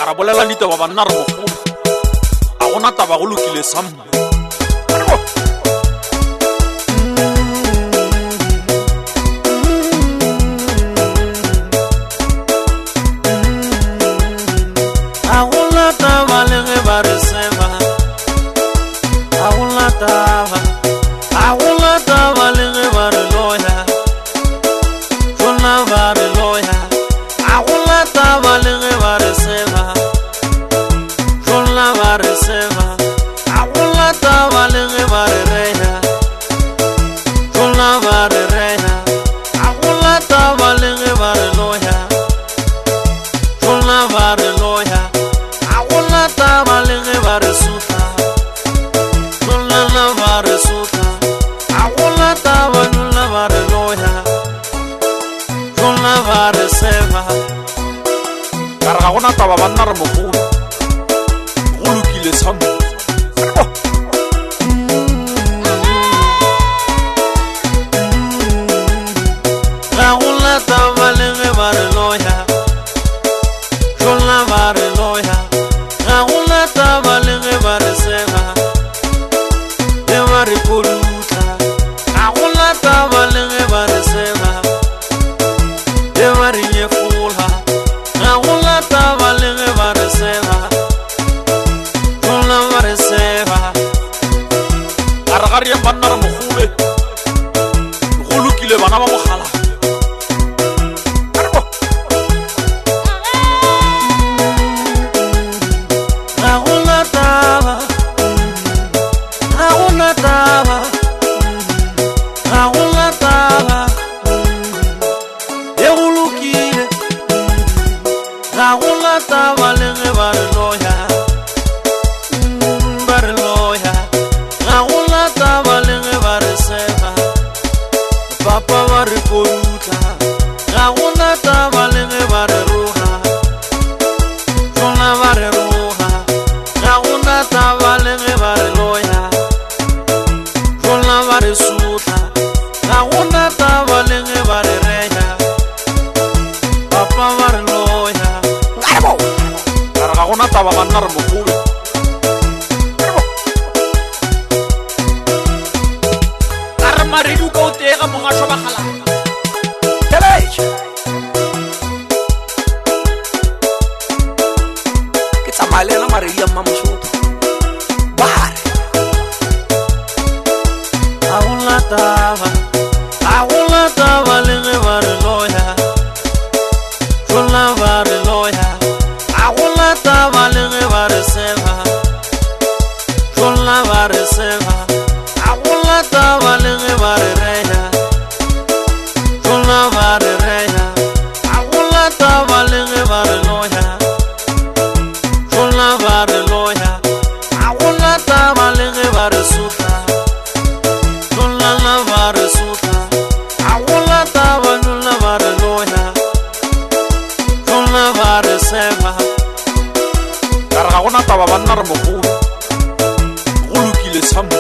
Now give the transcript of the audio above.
ra bolela ditaba banna re mogolo a gona taba go lokile samme kare ga gona taba banna re mogolo go lokile samme ga gona taba le ge ba re loya tlola ba re loya ga gona taba le ge ba re sega le ba re poluta ga gona taba le ge ba re sega le ba re nyefola ga gona taba le ge ba re sega tlola ba re sega gare gare yang banna re mogole go lokile bana ba mogala taba banna re mogolo ka re maredi o ka o tega mongašo bagala ke tsamaya le ena maredi ya mmamosoto bare ga gona taba le ge ba re loya tlola ba re loya taba le ge ba re sega tlola ba re sega a gola taba le ge ba re reya tlola ba re reya a gola taba le ge ba re loya tlola ba re loya a gola taba le ge ba re suta tlola ba re suta a gola taba tlola ba re loya tlola ba re sega kare ga gona taba banna re mogolo go lokile samme